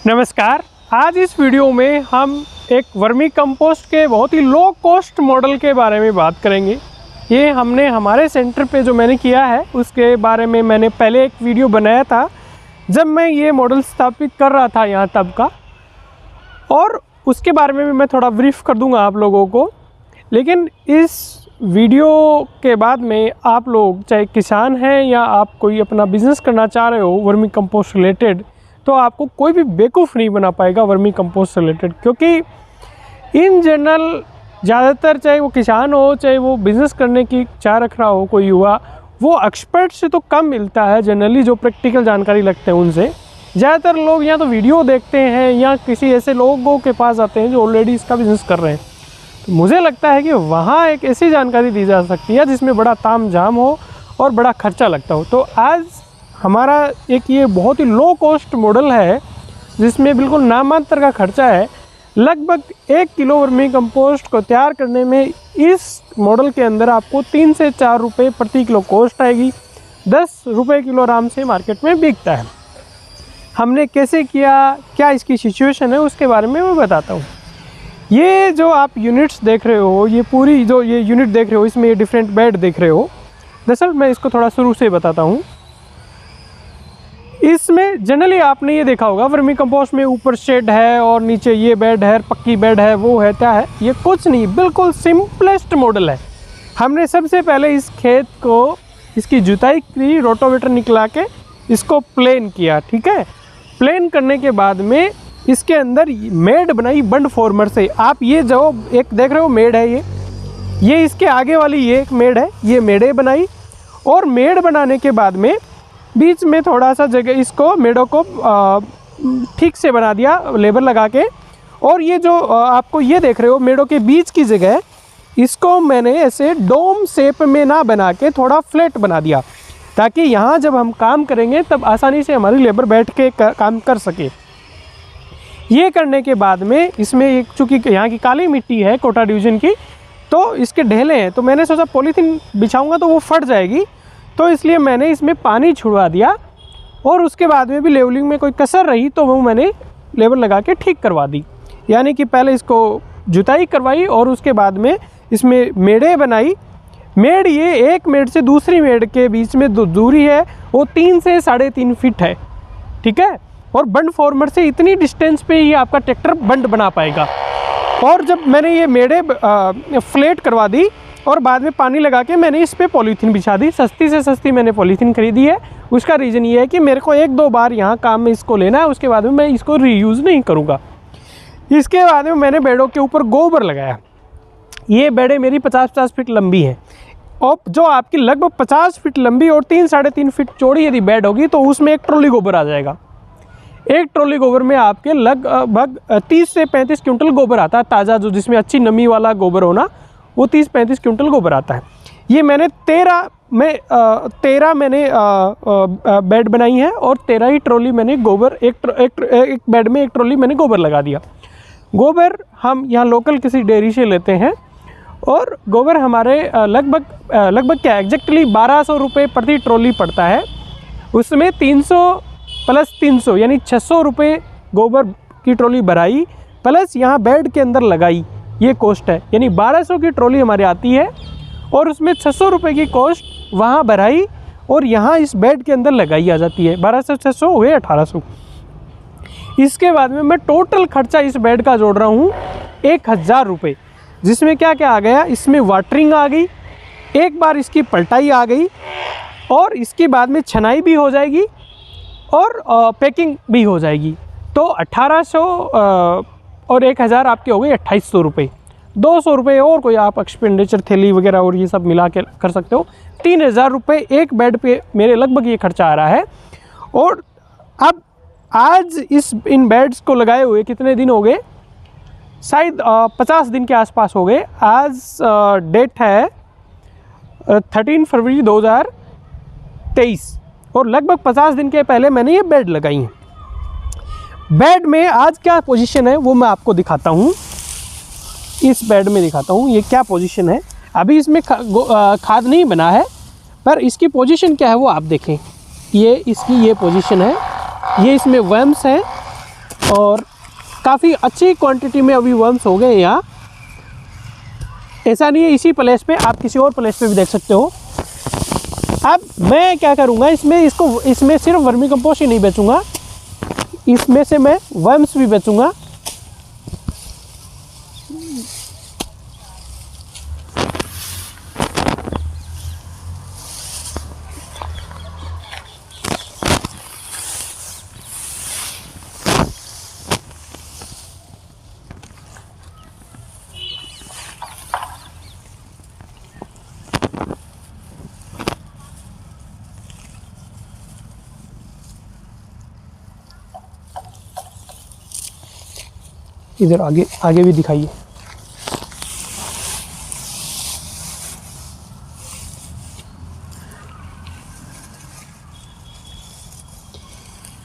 नमस्कार। आज इस वीडियो में हम एक वर्मी कंपोस्ट के बहुत ही लो कॉस्ट मॉडल के बारे में बात करेंगे। ये हमने हमारे सेंटर पे जो मैंने किया है उसके बारे में मैंने पहले एक वीडियो बनाया था जब मैं ये मॉडल स्थापित कर रहा था यहाँ तब का, और उसके बारे में भी मैं थोड़ा ब्रीफ कर दूँगा आप लोगों को। लेकिन इस वीडियो के बाद में आप लोग चाहे किसान हैं या आप कोई अपना बिज़नेस करना चाह रहे हो वर्मी कंपोस्ट रिलेटेड, तो आपको कोई भी बेवकूफ़ नहीं बना पाएगा वर्मी कंपोस्ट रिलेटेड, क्योंकि इन जनरल ज़्यादातर चाहे वो किसान हो चाहे वो बिज़नेस करने की चाह रख रहा हो कोई युवा, वो एक्सपर्ट से तो कम मिलता है जनरली, जो प्रैक्टिकल जानकारी लगते हैं उनसे। ज़्यादातर लोग या तो वीडियो देखते हैं या किसी ऐसे लोगों के पास आते हैं जो ऑलरेडी इसका बिज़नेस कर रहे हैं। तो मुझे लगता है कि वहाँ एक ऐसी जानकारी दी जा सकती है जिसमें बड़ा ताम झाम हो और बड़ा खर्चा लगता हो। तो आज हमारा एक ये बहुत ही लो कॉस्ट मॉडल है जिसमें बिल्कुल नामात्र का खर्चा है। लगभग 1 किलो वर्मी कंपोस्ट को तैयार करने में इस मॉडल के अंदर आपको 3 से 4 रुपये प्रति किलो कॉस्ट आएगी। 10 रुपये किलो आराम से मार्केट में बिकता है। हमने कैसे किया, क्या इसकी सिचुएशन है, उसके बारे में मैं बताता हूँ। ये जो आप यूनिट्स देख रहे हो, ये पूरी जो ये यूनिट देख रहे हो, इसमें ये डिफरेंट बेड देख रहे हो। दरअसल मैं इसको थोड़ा शुरू से बताता हूँ। इसमें जनरली आपने ये देखा होगा वर्मी कंपोस्ट में ऊपर शेड है और नीचे ये बेड है, पक्की बेड है, वो है, क्या है। ये कुछ नहीं, बिल्कुल सिंपलेस्ट मॉडल है। हमने सबसे पहले इस खेत को इसकी जुताई की, रोटोवेटर निकला के इसको प्लेन किया, ठीक है। प्लेन करने के बाद में इसके अंदर मेड बनाई बंड फॉर्मर से। आप ये जो एक देख रहे हो मेड है, ये इसके आगे वाली ये एक मेड है, ये मेडें बनाई। और मेड बनाने के बाद में बीच में थोड़ा सा जगह इसको मेडों को ठीक से बना दिया लेबर लगा के। और ये जो आपको ये देख रहे हो मेडों के बीच की जगह, इसको मैंने ऐसे डोम शेप में ना बना के थोड़ा फ्लैट बना दिया, ताकि यहाँ जब हम काम करेंगे तब आसानी से हमारी लेबर बैठ के काम कर सके। ये करने के बाद में इसमें एक चूँकि यहाँ की काली मिट्टी है कोटा डिवीज़न की, तो इसके ढेले हैं, तो मैंने सोचा पॉलीथीन बिछाऊंगा तो वो फट जाएगी, तो इसलिए मैंने इसमें पानी छुड़वा दिया। और उसके बाद में भी लेवलिंग में कोई कसर रही तो वो मैंने लेबर लगा के ठीक करवा दी। यानी कि पहले इसको जुताई करवाई और उसके बाद में इसमें मेडें बनाई। मेड, ये एक मेड से दूसरी मेड के बीच में दूरी है वो 3 से 3.5 फीट है, ठीक है। और बंड फॉर्मर से इतनी डिस्टेंस पे ही आपका ट्रैक्टर बंड बना पाएगा। और जब मैंने ये मेडें फ्लैट करवा दी और बाद में पानी लगा के मैंने इस पे पॉलीथीन बिछा दी। सस्ती से सस्ती मैंने पॉलीथीन खरीदी है। उसका रीज़न ये है कि मेरे को 1-2 बार यहाँ काम में इसको लेना है, उसके बाद में मैं इसको रीयूज़ नहीं करूँगा। इसके बाद में मैंने बेडों के ऊपर गोबर लगाया। ये बेडें मेरी 50-50 फीट लंबी हैं, और जो आपकी लगभग 50 फीट लंबी और 3-3.5 फीट चौड़ी यदि बेड होगी तो उसमें एक ट्रॉली गोबर आ जाएगा। एक ट्रॉली गोबर में आपके लगभग 30 से 35 क्विंटल गोबर आता है ताज़ा, जो जिसमें अच्छी नमी वाला गोबर होना, वो 30-35 क्विंटल गोबर आता है। ये मैंने 13 मैंने बेड बनाई है और 13 ही ट्रॉली मैंने गोबर, एक बेड में एक ट्रॉली मैंने गोबर लगा दिया। गोबर हम यहाँ लोकल किसी डेयरी से लेते हैं और गोबर हमारे लगभग क्या एग्जैक्टली 1200 रुपये प्रति ट्रॉली पड़ता है। उसमें 300 प्लस 300 यानी 600 रुपये गोबर की ट्रॉली भराई, प्लस यहाँ बेड के अंदर लगाई, ये कॉस्ट है। यानी 1200 की ट्रॉली हमारे आती है और उसमें 600 रुपये की कॉस्ट वहाँ भराई और यहाँ इस बेड के अंदर लगाई आ जाती है। 1200-600 हो गए 1800। इसके बाद में मैं टोटल खर्चा इस बेड का जोड़ रहा हूँ 1000 रुपये, जिसमें क्या क्या आ गया, इसमें वाटरिंग आ गई, एक बार इसकी पलटाई आ गई, और इसके बाद में छनाई भी हो जाएगी और पैकिंग भी हो जाएगी। तो 1800 और 1000 आपके हो गए 2800 रुपये। 200 रुपये और कोई आप एक्सपेंडिचर थैली वगैरह और ये सब मिला के कर सकते हो। 3000 रुपये एक बेड पे मेरे लगभग ये खर्चा आ रहा है। और अब आज इन बेड्स को लगाए हुए कितने दिन हो गए, शायद 50 दिन के आसपास हो गए। आज डेट है 13 फरवरी 2023 और लगभग 50 दिन के पहले मैंने ये बेड लगाई हैं। बेड में आज क्या पोजीशन है वो मैं आपको दिखाता हूँ। इस बेड में दिखाता हूँ ये क्या पोजीशन है। अभी इसमें खाद नहीं बना है, पर इसकी पोजीशन क्या है वो आप देखें। ये इसकी ये पोजीशन है, ये इसमें वर्म्स हैं और काफ़ी अच्छी क्वांटिटी में अभी वर्म्स हो गए यहाँ। ऐसा नहीं है इसी प्लेस पे, आप किसी और प्लेस पे भी देख सकते हो। अब मैं क्या करूँगा, इसमें सिर्फ वर्मी कंपोस्ट ही नहीं बेचूँगा, इसमें से मैं वर्म्स भी बेचूँगा। इधर आगे आगे भी दिखाइए।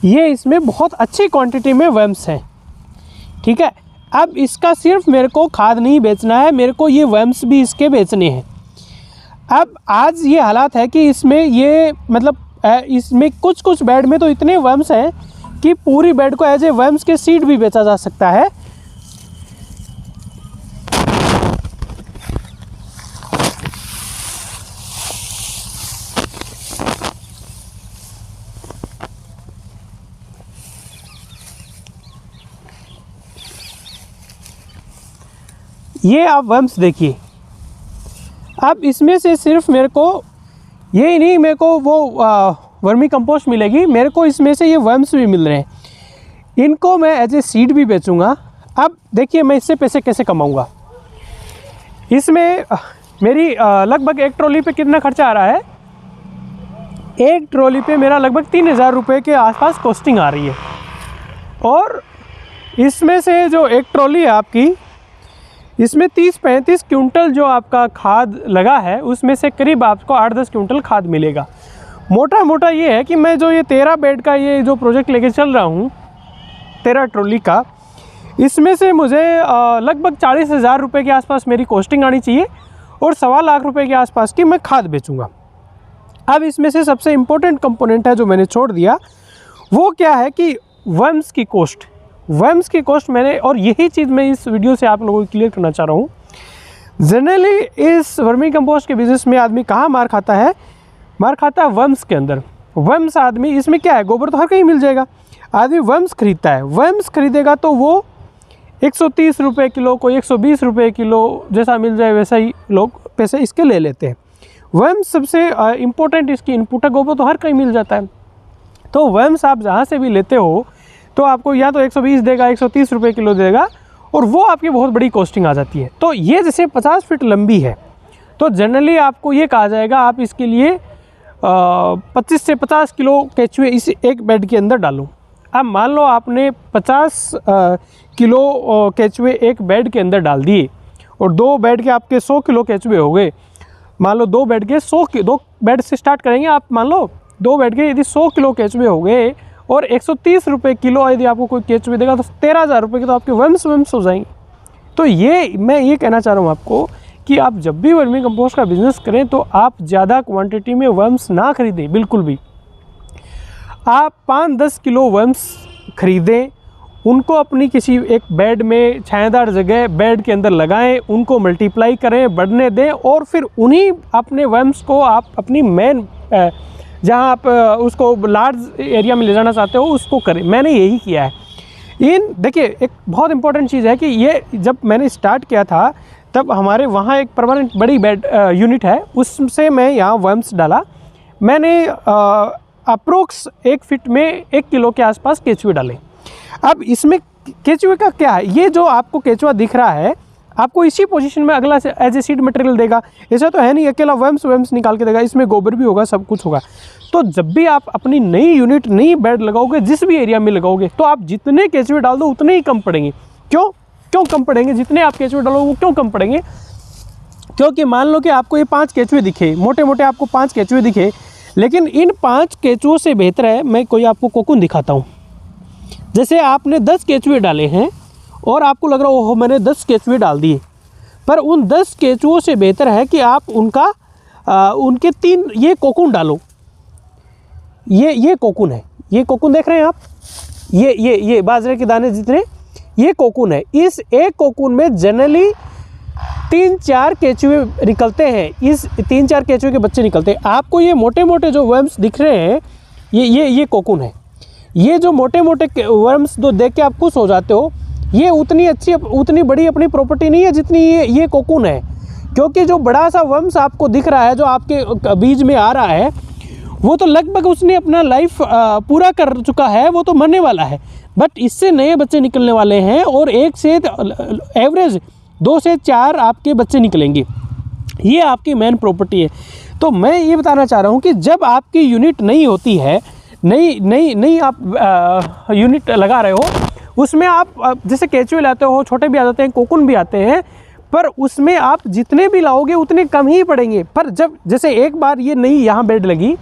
ये इसमें बहुत अच्छी क्वांटिटी में वर्म्स हैं, ठीक है। अब इसका सिर्फ मेरे को खाद नहीं बेचना है, मेरे को ये वर्म्स भी इसके बेचने हैं। अब आज ये हालात है कि इसमें ये मतलब इसमें कुछ बेड में तो इतने वर्म्स हैं कि पूरी बेड को एज ए वर्म्स के सीड भी बेचा जा सकता है। ये आप वर्म्स देखिए। अब इसमें से सिर्फ मेरे को यही नहीं, मेरे को वो वर्मी कंपोस्ट मिलेगी, मेरे को इसमें से ये वर्म्स भी मिल रहे हैं। इनको मैं एज ए सीड भी बेचूंगा। अब देखिए मैं इससे पैसे कैसे कमाऊंगा। इसमें मेरी लगभग एक ट्रॉली पे कितना खर्चा आ रहा है, एक ट्रॉली पे मेरा लगभग 3000 रुपये के आसपास कॉस्टिंग आ रही है। और इसमें से जो एक ट्रॉली है आपकी, इसमें 30-35 क्विंटल जो आपका खाद लगा है, उसमें से करीब आपको 8-10 क्विंटल खाद मिलेगा। मोटा मोटा ये है कि मैं जो ये 13 बेड का ये जो प्रोजेक्ट लेके चल रहा हूँ, 13 ट्रॉली का, इसमें से मुझे लगभग 40,000 रुपये के आसपास मेरी कॉस्टिंग आनी चाहिए और 1.25 लाख रुपये के आसपास की मैं खाद बेचूँगा। अब इसमें से सबसे इम्पोर्टेंट कंपोनेंट है जो मैंने छोड़ दिया, वो क्या है कि वर्म्स की कॉस्ट। वर्म्स की कॉस्ट मैंने, और यही चीज़ मैं इस वीडियो से आप लोगों को क्लियर करना चाह रहा हूँ। जनरली इस वर्मी कंपोस्ट के बिज़नेस में आदमी कहाँ मार खाता है, मार खाता है वर्म्स के अंदर। वर्म्स आदमी, इसमें क्या है, गोबर तो हर कहीं मिल जाएगा, आदमी वर्म्स खरीदता है। वर्म्स खरीदेगा तो वो 130 रुपये किलो, कोई 120 रुपये किलो, जैसा मिल जाए वैसा ही लोग पैसे इसके ले लेते हैं। वर्म्स सबसे इम्पोर्टेंट इसकी इनपुट है, गोबर तो हर कहीं मिल जाता है। तो वर्म्स आप जहाँ से भी लेते हो तो आपको या तो 120 देगा, 130 रुपये किलो देगा, और वो आपकी बहुत बड़ी कॉस्टिंग आ जाती है। तो ये जैसे 50 फीट लंबी है, तो जनरली आपको ये कहा जाएगा आप इसके लिए 25 से 50 किलो केचुए इस एक बेड के अंदर डालो। अब मान लो आपने 50 किलो केचुए एक बेड के अंदर डाल दिए, और 2 बेड के आपके 100 किलो केचुए हो गए। मान लो 2 बेड के 2 बेड से स्टार्ट करेंगे आप, मान लो 2 बेड के यदि 100 किलो केचुए हो गए और 130 रुपये किलो यदि आपको कोई केचुए देगा, तो 13,000 रुपये के तो आपके वर्म्स हो जाएंगे। तो ये मैं ये कहना चाह रहा हूँ आपको कि आप जब भी वर्मी कंपोस्ट का बिज़नेस करें तो आप ज़्यादा क्वांटिटी में वर्म्स ना खरीदें, बिल्कुल भी। आप 5-10 किलो वर्म्स खरीदें, उनको अपनी किसी एक बेड में छायादार जगह बेड के अंदर लगाएं, उनको मल्टीप्लाई करें, बढ़ने दें, और फिर उन्हीं अपने वर्म्स को आप अपनी मेन जहाँ आप उसको लार्ज एरिया में ले जाना चाहते हो उसको करें। मैंने यही किया है। देखिए एक बहुत इंपॉर्टेंट चीज़ है कि ये जब मैंने स्टार्ट किया था तब हमारे वहाँ एक परमानेंट बड़ी बेड यूनिट है, उससे मैं यहाँ वर्म्स डाला। मैंने अप्रोक्स 1 फीट में 1 किलो के आसपास केचुए डाले। अब इसमें केचुए का क्या है, ये जो आपको केचुआ दिख रहा है आपको इसी पोजीशन में अगला एज ए सीड मटेरियल देगा। ऐसा तो है नहीं अकेला वर्म्स निकाल के देगा, इसमें गोबर भी होगा, सब कुछ होगा। तो जब भी आप अपनी नई यूनिट, नई बेड लगाओगे, जिस भी एरिया में लगाओगे, तो आप जितने केचुए डाल दो उतने ही कम पड़ेंगे। क्यों कम पड़ेंगे? जितने आप केचुए डालोगे वो क्यों कम पड़ेंगे? क्योंकि मान लो कि आपको ये 5 केचुए दिखे, मोटे मोटे आपको 5 केचुए दिखे, लेकिन इन 5 केचुओं से बेहतर है, मैं कोई आपको कोकून दिखाता हूँ। जैसे आपने 10 केचुए डाले हैं और आपको लग रहा हो मैंने 10 केचुए डाल दिए, पर उन 10 केचुओं से बेहतर है कि आप उनके 3 ये कोकून डालो। ये कोकून है, ये कोकून देख रहे हैं आप, ये बाजरे के दाने जितने, ये कोकून है। इस एक कोकून में जनरली 3-4 केचुए निकलते हैं, इस 3-4 केचुए के बच्चे निकलते हैं। आपको ये मोटे मोटे जो वर्म्स दिख रहे हैं, ये कोकून है। ये जो मोटे मोटे वर्म्स जो देख के आप खुश हो जाते हो, ये उतनी बड़ी अपनी प्रॉपर्टी नहीं है जितनी ये कोकून है। क्योंकि जो बड़ा सा वर्म्स आपको दिख रहा है, जो आपके बीज में आ रहा है, वो तो लगभग उसने अपना लाइफ पूरा कर चुका है, वो तो मरने वाला है। बट इससे नए बच्चे निकलने वाले हैं और एक से एवरेज 2 से 4 आपके बच्चे निकलेंगे। ये आपकी मेन प्रॉपर्टी है। तो मैं ये बताना चाह रहा हूँ कि जब आपकी यूनिट नई होती है, नई आप यूनिट लगा रहे हो, उसमें आप जैसे केचुए लाते हो, छोटे भी आ जाते हैं, कोकून भी आते हैं, पर उसमें आप जितने भी लाओगे उतने कम ही पड़ेंगे। पर जब जैसे एक बार ये नई यहाँ बेड लगी,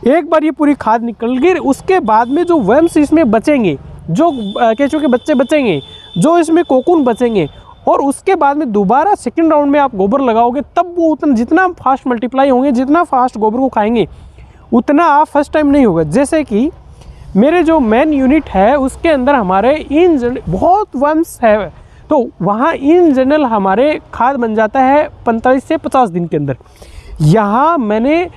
एक बार ये पूरी खाद निकल गई, उसके बाद में जो वर्म्स इसमें बचेंगे, जो केचुए के बच्चे बचेंगे, जो इसमें कोकून बचेंगे, और उसके बाद में दोबारा सेकंड राउंड में आप गोबर लगाओगे, तब वो उतना जितना फास्ट मल्टीप्लाई होंगे, जितना फास्ट गोबर को खाएंगे, उतना आप फर्स्ट टाइम नहीं होगा। जैसे कि मेरे जो मेन यूनिट है उसके अंदर हमारे इन बहुत वर्म्स है, तो वहाँ इन जनरल हमारे खाद बन जाता है 45 से 50 दिन के अंदर। यहाँ मैंने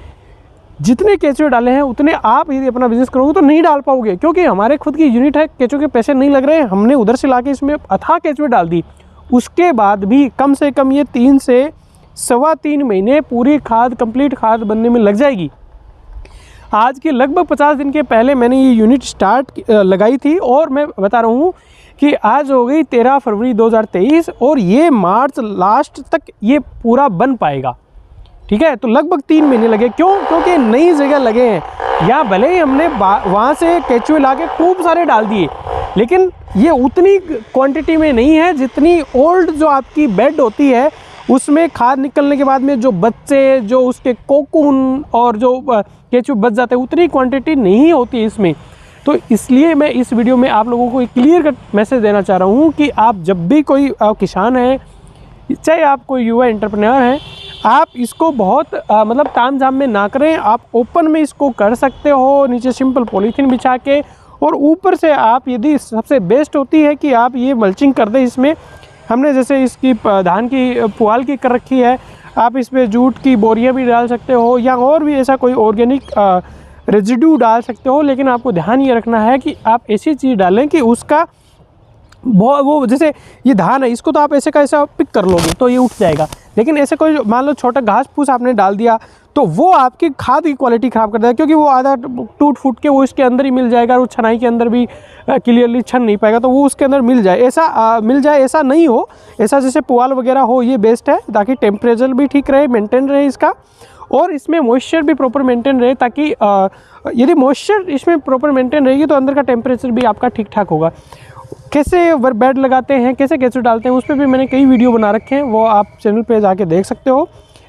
जितने केचुए डाले हैं उतने आप यदि अपना बिजनेस करोगे तो नहीं डाल पाओगे, क्योंकि हमारे खुद की यूनिट है, केचुए के पैसे नहीं लग रहे हैं। हमने उधर से लाके इसमें अथाह केचुए डाल दी, उसके बाद भी कम से कम ये 3 से 3.25 महीने पूरी खाद, कंप्लीट खाद बनने में लग जाएगी। आज के लगभग 50 दिन के पहले मैंने ये यूनिट लगाई थी, और मैं बता रहा हूँ कि आज हो गई 13 फरवरी 2023 और ये मार्च लास्ट तक ये पूरा बन पाएगा। ठीक है, तो लगभग 3 महीने लगे। क्यों? क्योंकि नई जगह लगे हैं। या भले ही हमने वहाँ से केचुए ला के खूब सारे डाल दिए, लेकिन ये उतनी क्वांटिटी में नहीं है जितनी ओल्ड जो आपकी बेड होती है उसमें खाद निकलने के बाद में जो बच्चे, जो उसके कोकून और जो केचुए बच जाते हैं, उतनी क्वांटिटी नहीं होती इसमें। तो इसलिए मैं इस वीडियो में आप लोगों को एक क्लियर कट मैसेज देना चाह रहा हूँ कि आप जब भी कोई किसान है, चाहे आप कोई युवा एंटरप्रेन्योर हैं, आप इसको बहुत मतलब तामझाम में ना करें। आप ओपन में इसको कर सकते हो, नीचे सिंपल पॉलीथीन बिछा के, और ऊपर से आप यदि सबसे बेस्ट होती है कि आप ये मल्चिंग कर दें। इसमें हमने जैसे इसकी धान की पुआल की कर रखी है, आप इस पर जूट की बोरियां भी डाल सकते हो, या और भी ऐसा कोई ऑर्गेनिक रेजिड्यू डाल सकते हो। लेकिन आपको ध्यान ये रखना है कि आप ऐसी चीज़ डालें कि उसका वो जैसे ये धान है, इसको तो आप ऐसे का ऐसा पिक कर लोगे तो ये उठ जाएगा, लेकिन ऐसे कोई मान लो छोटा घास फूस आपने डाल दिया तो वो आपकी खाद की क्वालिटी ख़राब कर देगा, क्योंकि वो आधा टूट फूट के वो इसके अंदर ही मिल जाएगा, और वो छनाई के अंदर भी क्लियरली छन नहीं पाएगा, तो वो उसके अंदर मिल जाए ऐसा नहीं हो। ऐसा जैसे पुआल वगैरह हो, ये बेस्ट है, ताकि टेम्परेचर भी ठीक रहे, मेंटेन रहे इसका, और इसमें मॉइस्चर भी प्रॉपर मेंटेन रहे, ताकि यदि मॉइस्चर इसमें प्रॉपर मेंटेन रहेगी तो अंदर का टेम्परेचर भी आपका ठीक ठाक होगा। कैसे बेड लगाते हैं, कैसे केचुए डालते हैं, उस पर भी मैंने कई वीडियो बना रखे हैं, वो आप चैनल पे जाके देख सकते हो।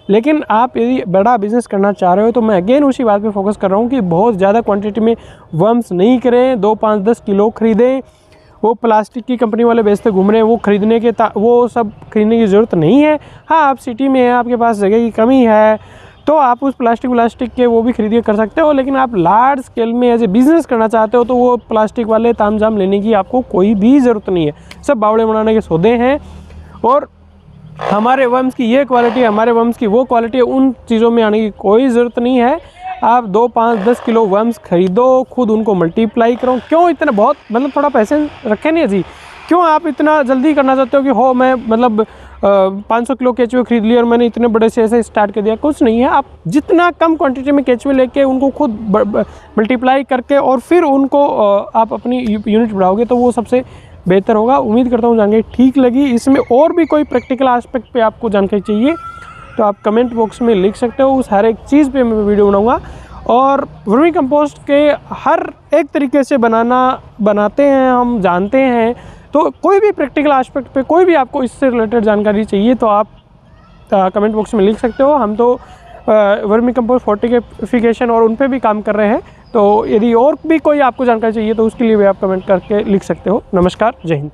लेकिन आप यदि बड़ा बिज़नेस करना चाह रहे हो तो मैं अगेन उसी बात पे फोकस कर रहा हूँ कि बहुत ज़्यादा क्वांटिटी में वर्म्स नहीं करें। 2, 5, 10 किलो खरीदें। वो प्लास्टिक की कंपनी वाले बेचते घूम रहे हैं, वो खरीदने के वो सब खरीदने की ज़रूरत नहीं है। हाँ, आप सिटी में हैं, आपके पास जगह की कमी है, तो आप उस प्लास्टिक के वो भी खरीदिए कर सकते हो। लेकिन आप लार्ज स्केल में एज ए बिज़नेस करना चाहते हो तो वो प्लास्टिक वाले तामझाम लेने की आपको कोई भी ज़रूरत नहीं है। सब बावड़े बनाने के सौदे हैं, और हमारे वर्म्स की ये क्वालिटी, हमारे वर्म्स की वो क्वालिटी, उन चीज़ों में आने की कोई ज़रूरत नहीं है। आप 2, 5, 10 किलो वर्म्स खरीदो, खुद उनको मल्टीप्लाई करो। क्यों इतना बहुत मतलब थोड़ा पैसे रखें नहीं जी, क्यों आप इतना जल्दी करना चाहते हो कि हो मैं मतलब 500 किलो केचुए खरीद लिए और मैंने इतने बड़े से ऐसे स्टार्ट कर दिया? कुछ नहीं है। आप जितना कम क्वांटिटी में केचुए लेके उनको खुद मल्टीप्लाई करके और फिर उनको आप अपनी यूनिट बढ़ाओगे तो वो सबसे बेहतर होगा। उम्मीद करता हूँ जानकारी ठीक लगी। इसमें और भी कोई प्रैक्टिकल एस्पेक्ट पे आपको जानकारी चाहिए तो आप कमेंट बॉक्स में लिख सकते हो, उस हर एक चीज़ पे मैं वीडियो बनाऊँगा। और वर्मी कंपोस्ट के हर एक तरीके से बनाते हैं, हम जानते हैं। तो कोई भी प्रैक्टिकल एस्पेक्ट पे कोई भी आपको इससे रिलेटेड जानकारी चाहिए तो आप कमेंट बॉक्स में लिख सकते हो। हम तो वर्मी कंपोस्ट फोर्टिफिकेशन और उन पे भी काम कर रहे हैं, तो यदि और भी कोई आपको जानकारी चाहिए तो उसके लिए भी आप कमेंट करके लिख सकते हो। नमस्कार, जय हिंद।